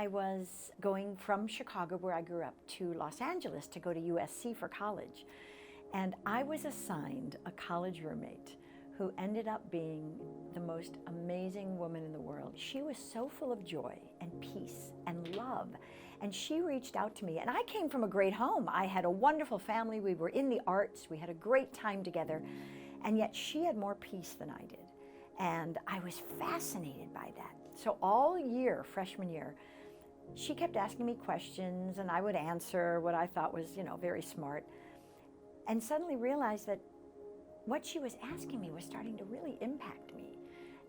I was going from Chicago, where I grew up, to Los Angeles to go to USC for college. And I was assigned a college roommate who ended up being the most amazing woman in the world. She was so full of joy and peace and love. And she reached out to me. And I came from a great home. I had a wonderful family. We were in the arts. We had a great time together. And yet she had more peace than I did. And I was fascinated by that. So all year, freshman year, she kept asking me questions, and I would answer what I thought was, very smart. And suddenly realized that what she was asking me was starting to really impact me.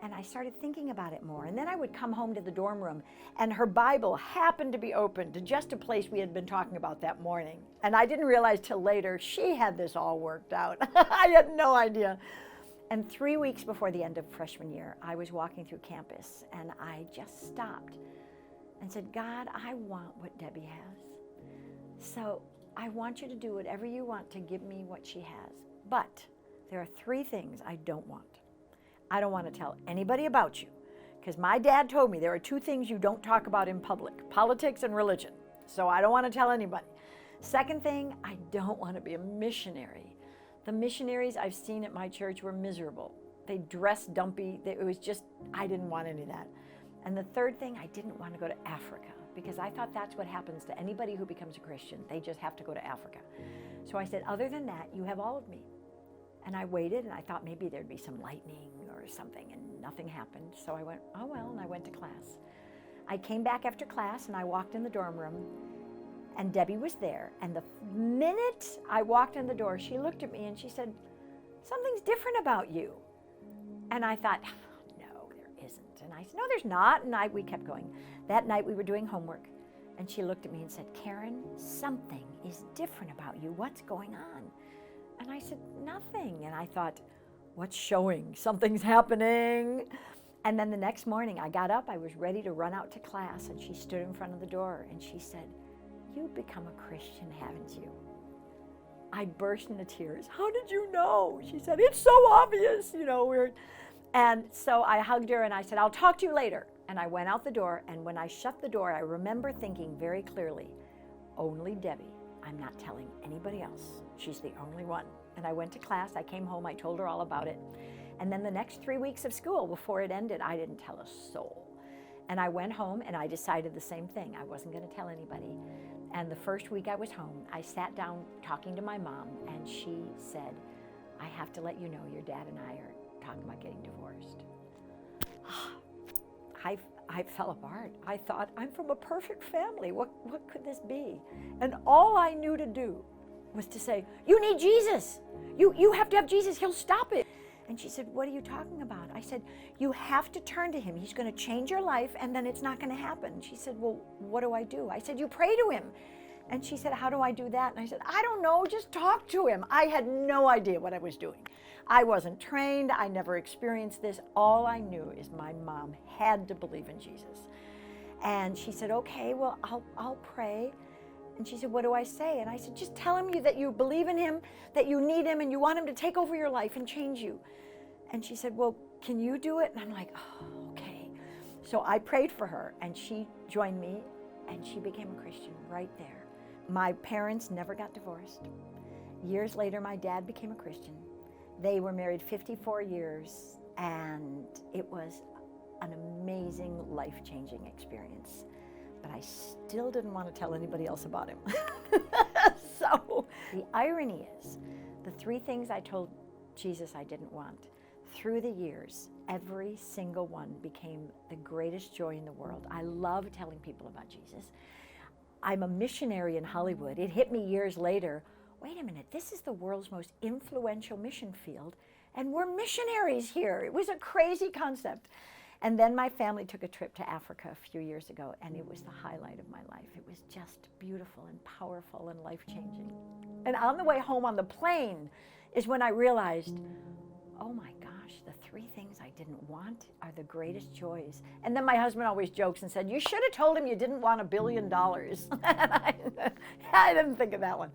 And I started thinking about it more. And then I would come home to the dorm room, and her Bible happened to be open to just a place we had been talking about that morning. And I didn't realize till later she had this all worked out. I had no idea. And 3 weeks before the end of freshman year, I was walking through campus, and I just stopped and said, God, I want what Debbie has. So I want you to do whatever you want to give me what she has. But there are 3 things I don't want. I don't want to tell anybody about you, because my dad told me there are 2 things you don't talk about in public: politics and religion. So I don't want to tell anybody. Second thing, I don't want to be a missionary. The missionaries I've seen at my church were miserable. They dressed dumpy. It was just, I didn't want any of that. And the third thing, I didn't want to go to Africa, because I thought that's what happens to anybody who becomes a Christian. They just have to go to Africa. So I said, other than that, you have all of me. And I waited, and I thought maybe there'd be some lightning or something, and nothing happened. So I went, oh well, and I went to class. I came back after class, and I walked in the dorm room, and Debbie was there. And the minute I walked in the door, she looked at me and she said, something's different about you. And I thought, no, there isn't. And I said, no, there's not. And we kept going. That night we were doing homework, and she looked at me and said, Karen, something is different about you. What's going on? And I said, nothing. And I thought, what's showing? Something's happening. And then the next morning I got up, I was ready to run out to class, and she stood in front of the door and she said, you've become a Christian, haven't you? I burst into tears. How did you know? She said, it's so obvious, And so I hugged her and I said, I'll talk to you later. And I went out the door, and when I shut the door, I remember thinking very clearly, only Debbie. I'm not telling anybody else. She's the only one. And I went to class, I came home, I told her all about it. And then the next 3 weeks of school, before it ended, I didn't tell a soul. And I went home and I decided the same thing. I wasn't going to tell anybody. And the first week I was home, I sat down talking to my mom, and she said, I have to let you know your dad and I are talking about getting divorced. I fell apart. I thought, I'm from a perfect family. What could this be? And all I knew to do was to say, you need Jesus. You have to have Jesus. He'll stop it. And she said, what are you talking about? I said, you have to turn to him. He's going to change your life, and then it's not going to happen. She said, well, what do I do? I said, you pray to him. And she said, how do I do that? And I said, I don't know, just talk to him. I had no idea what I was doing. I wasn't trained. I never experienced this. All I knew is my mom had to believe in Jesus. And she said, okay, well, I'll pray. And she said, what do I say? And I said, just tell him that you believe in him, that you need him, and you want him to take over your life and change you. And she said, well, can you do it? And I'm like, oh, okay. So I prayed for her, and she joined me, and she became a Christian right there. My parents never got divorced. Years later, my dad became a Christian. They were married 54 years, and it was an amazing, life-changing experience. But I still didn't want to tell anybody else about him. So the irony is, the 3 things I told Jesus I didn't want, through the years, every single one became the greatest joy in the world. I love telling people about Jesus. I'm a missionary in Hollywood. It hit me years later, wait a minute, this is the world's most influential mission field, and we're missionaries here. It was a crazy concept. And then my family took a trip to Africa a few years ago, and it was the highlight of my life. It was just beautiful and powerful and life-changing. And on the way home on the plane is when I realized, oh my gosh, the 3 things I didn't want are the greatest joys. And then my husband always jokes and said, you should have told him you didn't want $1 billion. And I didn't think of that one.